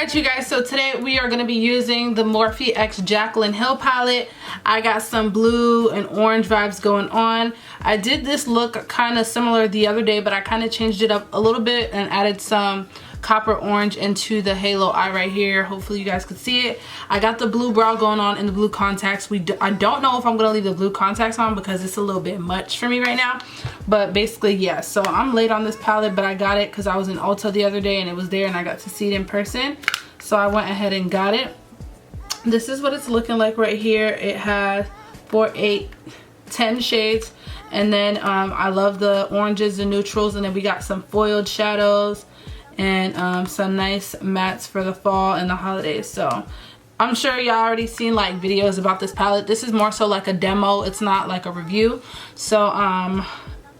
Alright you guys, so today we are going to be using the Morphe X Jaclyn Hill palette. I got some blue and orange vibes going on. I did this look kind of similar the other day, but I kind of changed it up a little bit and added some copper orange into the halo eye right here. Hopefully you guys could see it. I got the blue brow going on and the blue contacts. I don't know if I'm going to leave the blue contacts on because it's a little bit much for me right now. But basically, yeah, so I'm late on this palette, but I got it because I was in Ulta the other day and it was there and I got to see it in person. So I went ahead and got it. This is what it's looking like right here. It has 4, 8, 10 shades. And then I love the oranges and neutrals. And then we got some foiled shadows and some nice mattes for the fall and the holidays. So I'm sure y'all already seen like videos about this palette. This is more so like a demo. It's not like a review. So I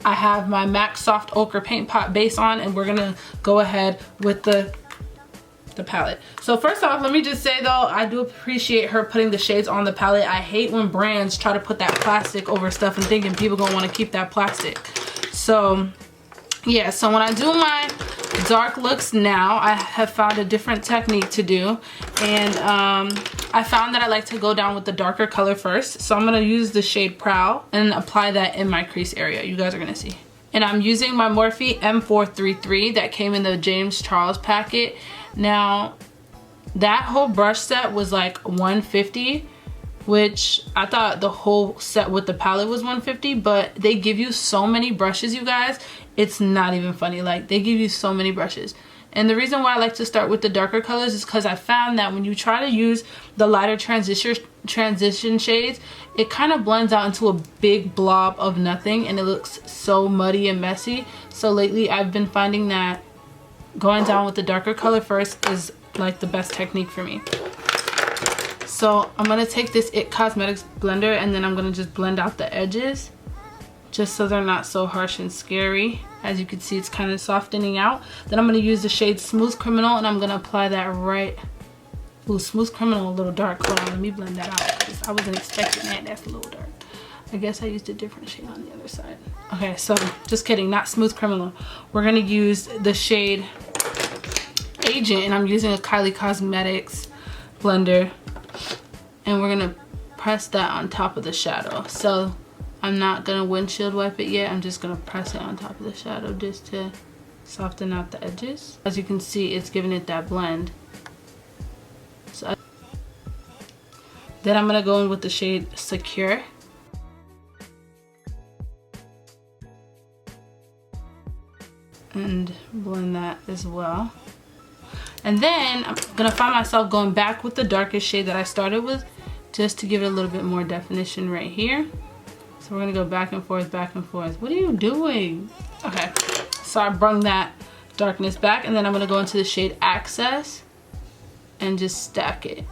have my MAC Soft Ochre Paint Pot base on, and we're gonna go ahead with the palette. So first off, let me just say though, I do appreciate her putting the shades on the palette. I hate when brands try to put that plastic over stuff and thinking people gonna want to keep that plastic. So yeah, so when I do my dark looks now, I have found a different technique to do, and I found that I like to go down with the darker color first. So I'm gonna use the shade Prowl and apply that in my crease area. You guys are gonna see. And I'm using my Morphe M433 that came in the James Charles packet. Now that whole brush set was like $150, which I thought the whole set with the palette was $150, but they give you so many brushes, you guys, it's not even funny. Like, they give you so many brushes. And the reason why I like to start with the darker colors is because I found that when you try to use the lighter transition shades, it kind of blends out into a big blob of nothing and it looks so muddy and messy. So lately I've been finding that going down with the darker color first is like the best technique for me. So I'm gonna take this IT Cosmetics blender and then I'm gonna just blend out the edges just so they're not so harsh and scary. As you can see, it's kind of softening out. Then I'm gonna use the shade Smooth Criminal and I'm gonna apply that right. Ooh, Smooth Criminal a little dark. Hold on, let me blend that out because I wasn't expecting that. That's a little dark. I guess I used a different shade on the other side. Okay, so just kidding, not Smooth Criminal. We're gonna use the shade Agent, and I'm using a Kylie Cosmetics blender, and we're gonna press that on top of the shadow. So I'm not gonna windshield wipe it yet. I'm just gonna press it on top of the shadow just to soften out the edges. As you can see, it's giving it that blend. So then I'm gonna go in with the shade Secure. And blend that as well. And then I'm gonna find myself going back with the darkest shade that I started with just to give it a little bit more definition right here. So we're gonna go back and forth, back and forth. What are you doing? Okay, so I brung that darkness back, and then I'm gonna go into the shade Access and just stack it.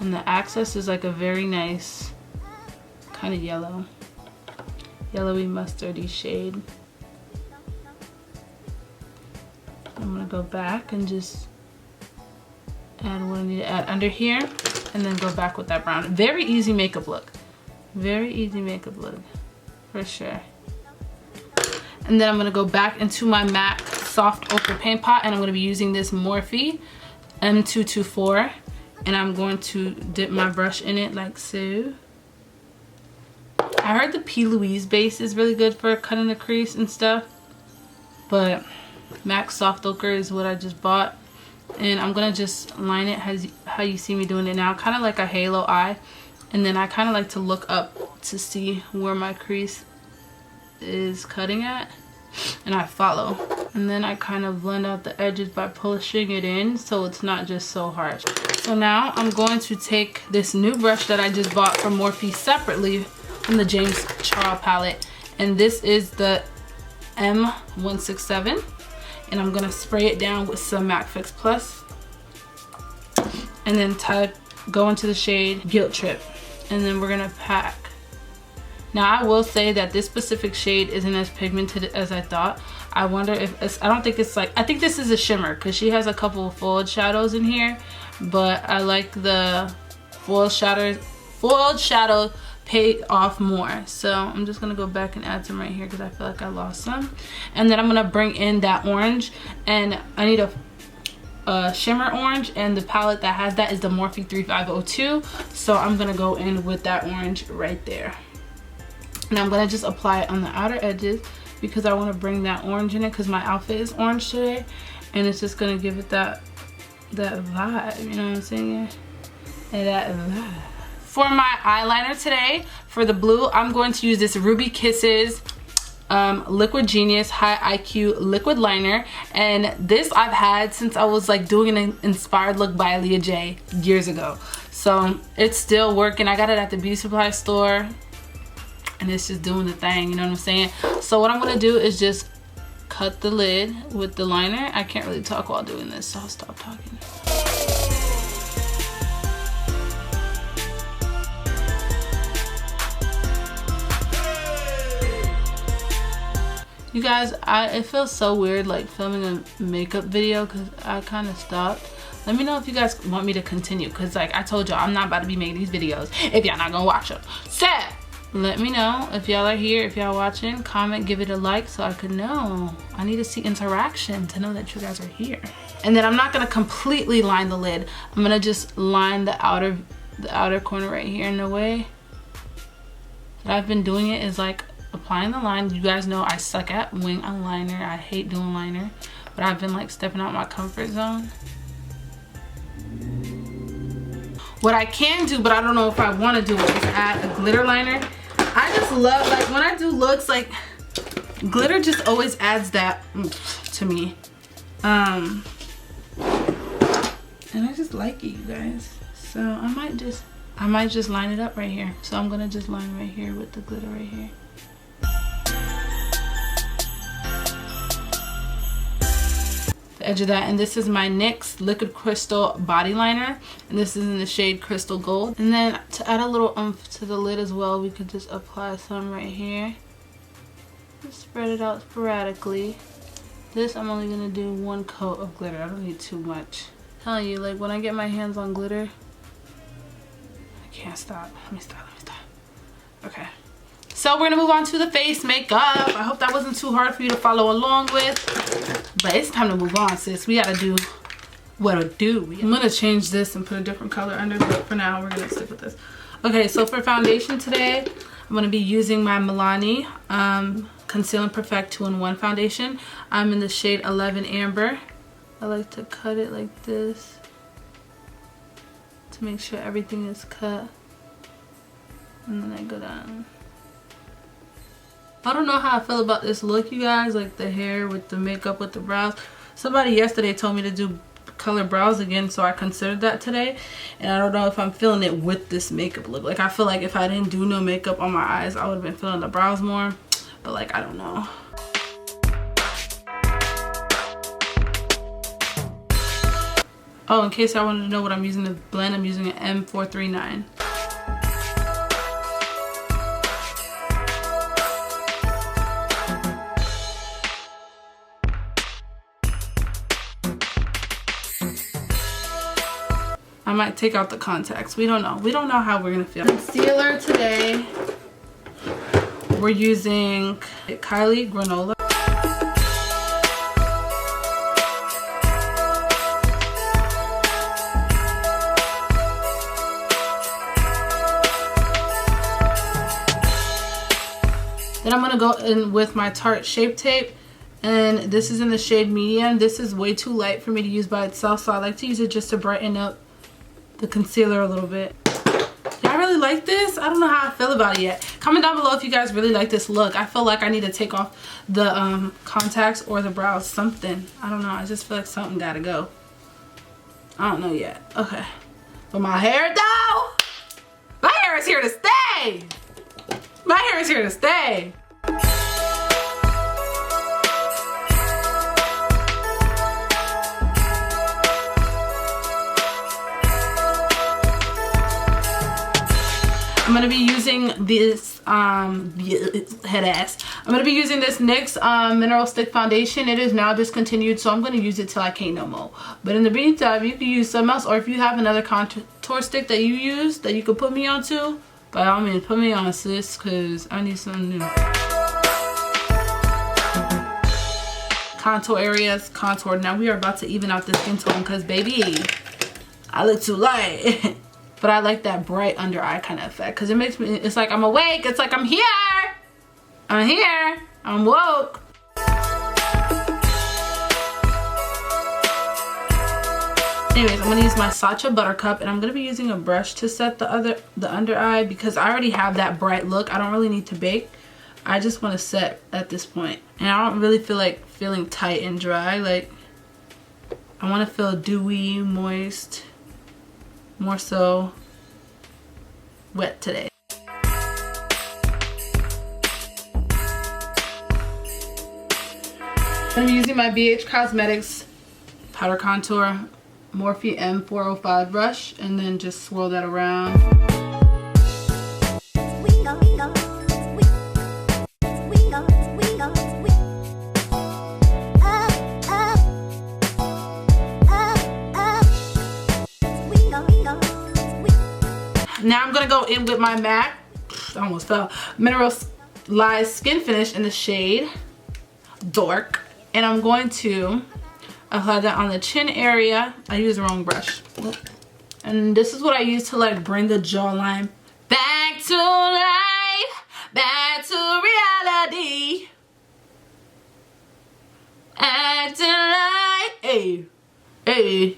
And the Access is like a very nice kind of yellow. Yellowy mustardy shade. I'm gonna go back and just add what I need to add under here and then go back with that brown. Very easy makeup look. Very easy makeup look for sure. And then I'm gonna go back into my MAC Soft Ochre Paint Pot, and I'm gonna be using this Morphe M224, and I'm going to dip my brush in it like so. I heard the P. Louise base is really good for cutting the crease and stuff, but MAC Soft Ochre is what I just bought, and I'm gonna just line it how you see me doing it now, kind of like a halo eye. And then I kind of like to look up to see where my crease is cutting at, and I follow, and then I kind of blend out the edges by pushing it in so it's not just so harsh. So now I'm going to take this new brush that I just bought from Morphe separately from the James Charles palette, and this is the M167, and I'm gonna spray it down with some MAC Fix Plus, and then go into the shade Guilt Trip, and then we're gonna pack. Now I will say that this specific shade isn't as pigmented as I thought. I wonder if it's, I don't think it's like, I think this is a shimmer because she has a couple of foiled shadows in here, but I like the foiled shadow pay off more. So I'm just gonna go back and add some right here because I feel like I lost some. And then I'm gonna bring in that orange, and I need a shimmer orange, and the palette that has that is the Morphe 3502. So I'm gonna go in with that orange right there. And I'm gonna just apply it on the outer edges because I want to bring that orange in it because my outfit is orange today, and it's just gonna give it that vibe, you know what I'm saying? And that vibe. For my eyeliner today, for the blue, I'm going to use this Ruby Kisses Liquid Genius High IQ liquid liner, and this I've had since I was like doing an inspired look by Leah J years ago, so it's still working. I got it at the beauty supply store and it's just doing the thing, you know what I'm saying? So what I'm gonna do is just cut the lid with the liner. I can't really talk while doing this, so I'll stop talking. You guys, it feels so weird like filming a makeup video because I kind of stopped. Let me know if you guys want me to continue, because like I told y'all, I'm not about to be making these videos if y'all not gonna watch them. So let me know if y'all are here, if y'all watching. Comment, give it a like so I could know. I need to see interaction to know that you guys are here. And then I'm not gonna completely line the lid. I'm gonna just line the outer corner right here. In the way that I've been doing it is like applying the line. You guys know I suck at wing eyeliner. I hate doing liner, but I've been like stepping out my comfort zone. What I can do, but I don't know if I want to do it, is add a glitter liner. I just love, like when I do looks, like glitter just always adds that to me. And I just like it, you guys. So I might just line it up right here. So I'm gonna just line right here with the glitter right here. The edge of that. And this is my NYX Liquid Crystal Body Liner, and this is in the shade Crystal Gold. And then to add a little oomph to the lid as well, we could just apply some right here. Just spread it out sporadically. This, I'm only gonna do one coat of glitter. I don't need too much. I'm telling you, like when I get my hands on glitter, I can't stop. Let me stop. Okay. So we're gonna move on to the face makeup. I hope that wasn't too hard for you to follow along with. But it's time to move on, sis. We gotta do what I do. I'm gonna change this and put a different color under, but for now we're gonna stick with this. Okay, so for foundation today, I'm gonna be using my Milani Conceal and Perfect 2-in-1 foundation. I'm in the shade 11 Amber. I like to cut it like this to make sure everything is cut. And then I go down. I don't know how I feel about this look, you guys, like the hair with the makeup with the brows. Somebody yesterday told me to do color brows again, so I considered that today, and I don't know if I'm feeling it with this makeup look. Like I feel like if I didn't do no makeup on my eyes, I would have been feeling the brows more, but like I don't know. Oh, in case I wanted to know what I'm using to blend, I'm using an M439. I might take out the contacts. We don't know. We don't know how we're gonna feel. Concealer today, we're using Kylie Granola. Then I'm gonna go in with my Tarte Shape Tape, and this is in the shade medium. This is way too light for me to use by itself, so I like to use it just to brighten up the concealer a little bit. Y'all really like this? I don't know how I feel about it yet. Comment down below if you guys really like this look. I feel like I need to take off the contacts or the brows, something. I don't know. I just feel like something gotta go. I don't know yet. Okay. But my hair though, my hair is here to stay. My hair is here to stay. I'm gonna be using this I'm gonna be using this NYX Mineral Stick Foundation. It is now discontinued, so I'm gonna use it till I can't no more. But in the meantime, you can use something else, or if you have another contour stick that you use that you could put me onto, By all means, put me on, sis, because I need something new. Contour areas, contour. Now we are about to even out the skin tone because, baby, I look too light. But I like that bright under eye kind of effect because it makes me, it's like I'm awake. It's like I'm here. I'm here. I'm woke. Anyways, I'm going to use my Sacha Buttercup, and I'm going to be using a brush to set the under eye because I already have that bright look. I don't really need to bake. I just want to set at this point. And I don't really feel like feeling tight and dry. Like, I want to feel dewy, moist, more so wet today. I'm using my BH Cosmetics Powder Contour Morphe M405 brush, and then just swirl that around. Now I'm gonna go in with my MAC, I almost fell, Mineralized Skin Finish in the shade Dork, and I'm going to apply that on the chin area. I used the wrong brush. And this is what I use to like bring the jawline back to life, back to reality. Acting like, hey, hey,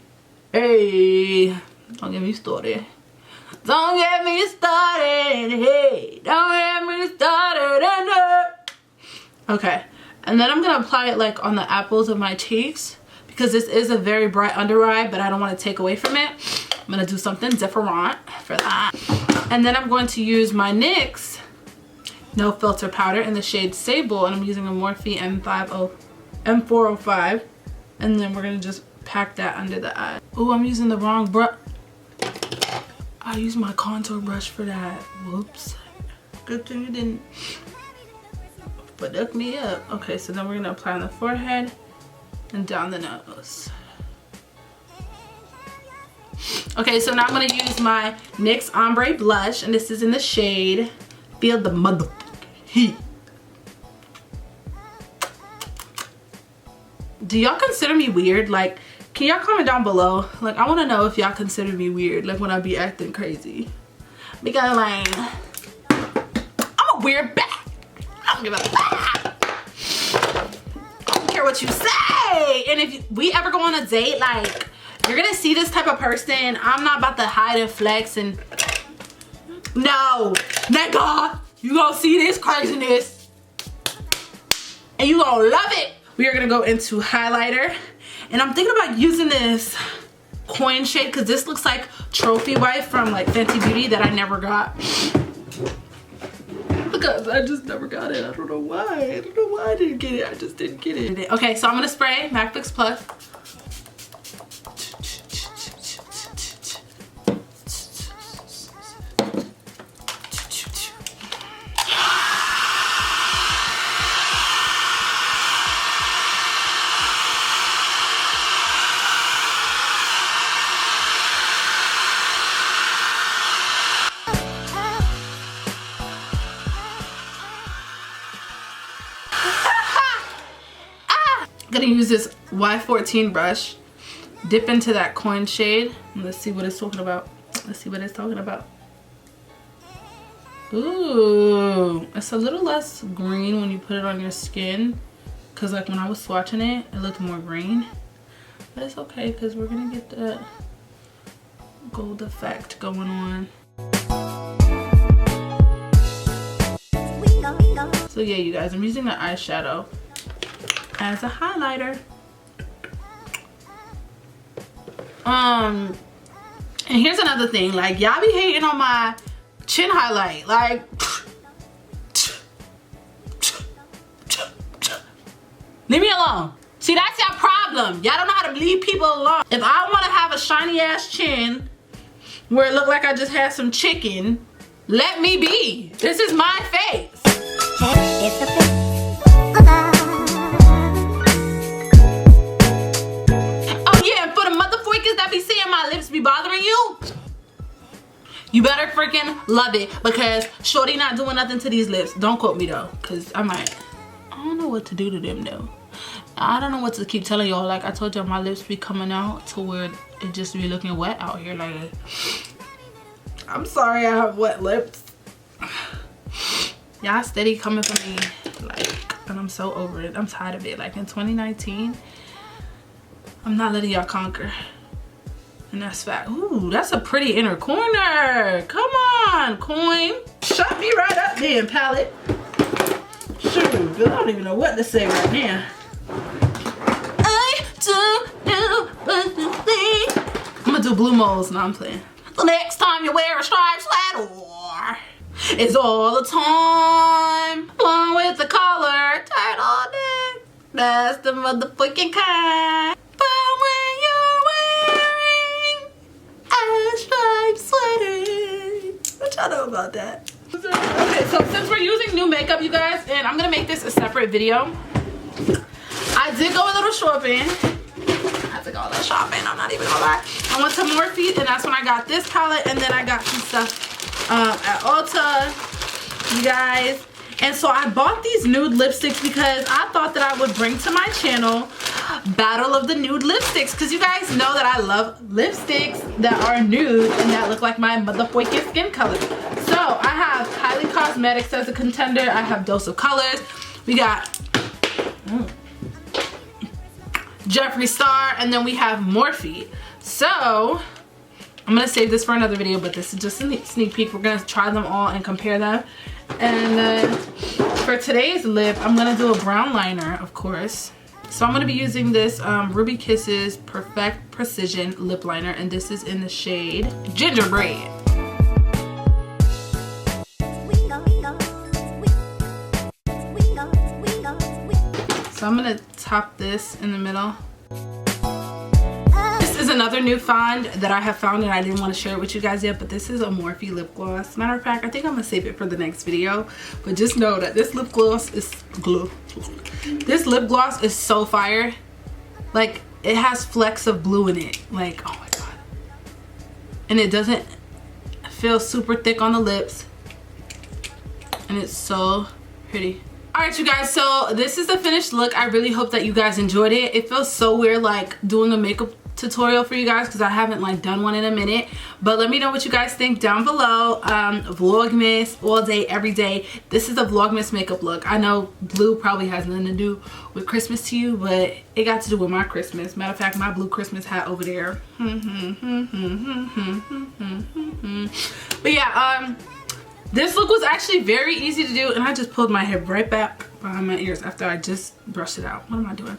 hey. Don't get me started. Don't get me started, hey. Don't get me started. Okay, and then I'm gonna apply it like on the apples of my cheeks, because this is a very bright under eye, but I don't want to take away from it. I'm going to do something different for that. And then I'm going to use my NYX No Filter Powder in the shade Sable, and I'm using a Morphe M405. And then we're going to just pack that under the eye. Oh, I'm using the wrong brush. I used my contour brush for that. Whoops. Good thing it didn't fuck me up. Okay, so then we're going to apply on the forehead and down the nose. Okay, so now I'm going to use my NYX Ombre Blush, and this is in the shade Feel the Motherfucking Heat. Do y'all consider me weird? Like, can y'all comment down below? Like, I want to know if y'all consider me weird, like when I be acting crazy. Because, like, I'm a weird bat. I don't give a fuck. I don't care what you say. And if we ever go on a date, like, you're gonna see this type of person. I'm not about to hide and flex and no, nigga, you gonna see this craziness and you gonna love it. We are gonna go into highlighter, and I'm thinking about using this coin shade because this looks like Trophy Wife from like Fenty Beauty that I never got. Because I just never got it. I don't know why. I don't know why I didn't get it. I just didn't get it. Okay, so I'm gonna spray MAC Fix Plus. Gonna use this Y14 brush, dip into that coin shade, and let's see what it's talking about. Let's see what it's talking about. Ooh, it's a little less green when you put it on your skin, because like when I was swatching it, it looked more green. But it's okay because we're gonna get that gold effect going on. So yeah, you guys, I'm using the eyeshadow as a highlighter. And here's another thing, like y'all be hating on my chin highlight, like leave me alone. See, that's your problem. Y'all don't know how to leave people alone. If I want to have a shiny ass chin where it look like I just had some chicken, let me be. This is my face. It's a face. That be seeing my lips be bothering you, You better freaking love it, because shorty not doing nothing to these lips. Don't quote me though, because I don't know what to do to them though. I don't know what to keep telling y'all. Like I told y'all, my lips be coming out to where it just be looking wet out here. Like, I'm sorry I have wet lips. Y'all steady coming for me, like, and I'm so over it. I'm tired of it. Like in 2019, I'm not letting y'all conquer. And that's fact. Ooh, that's a pretty inner corner. Come on, coin. Shut me right up then, palette. Shoot, I don't even know what to say right now. I don't know what to say. I'm gonna do blue moles. No, I'm playing. The next time you wear a striped sweater, it's all the time. One with the collar, turtleneck. That's the motherfucking kind. But when you're wearing a striped sweater, what y'all know about that? Okay, so since we're using new makeup, you guys, and I'm gonna make this a separate video. I did go a little shopping. I'm not even gonna lie. I went to Morphe, and that's when I got this palette, and then I got some stuff at Ulta, you guys. And so I bought these nude lipsticks because I thought that I would bring to my channel battle of the nude lipsticks, because you guys know that I love lipsticks that are nude and that look like my motherfucking skin color. So I have Kylie Cosmetics as a contender. I have Dose of Colors. We got Jeffree Star, and then we have Morphe. So I'm gonna save this for another video, but this is just a sneak peek. We're gonna try them all and compare them. And then for today's lip, I'm gonna do a brown liner, of course. So I'm gonna be using this Ruby Kisses Perfect Precision lip liner, and this is in the shade Gingerbread. So I'm gonna top this in the middle. This is another new find that I have found, and I didn't want to share it with you guys yet, but this is a Morphe lip gloss. Matter of fact, I think I'm gonna save it for the next video, but just know that this lip gloss is This lip gloss is so fire. Like, it has flecks of blue in it. Like, oh my god. And it doesn't feel super thick on the lips, and it's so pretty. Alright you guys, so this is the finished look. I really hope that you guys enjoyed it. It feels so weird like doing a makeup tutorial for you guys because I haven't like done one in a minute. But let me know what you guys think down below. Vlogmas all day, every day. This is a Vlogmas makeup look. I know blue probably has nothing to do with Christmas to you, but it got to do with my Christmas. Matter of fact, my blue Christmas hat over there. But yeah, this look was actually very easy to do, and I just pulled my hair right back behind my ears after I just brushed it out. What am I doing?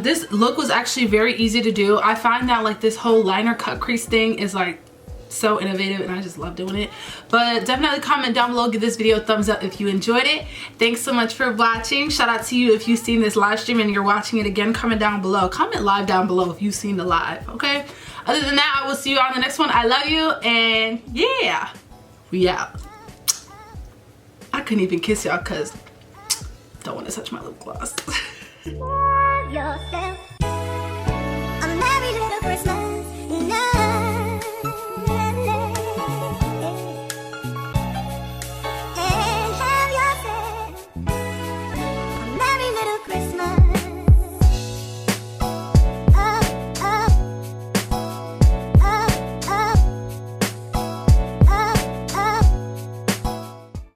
This look was actually very easy to do. I find that like this whole liner cut crease thing is like so innovative, and I just love doing it. But definitely comment down below, give this video a thumbs up if you enjoyed it. Thanks so much for watching. Shout out to you if you've seen this live stream and you're watching it again. Comment down below. Comment live down below if you've seen the live, okay? Other than that, I will see you on the next one. I love you, and yeah, we out. I couldn't even kiss y'all because don't want to touch my lip gloss. Love yourself.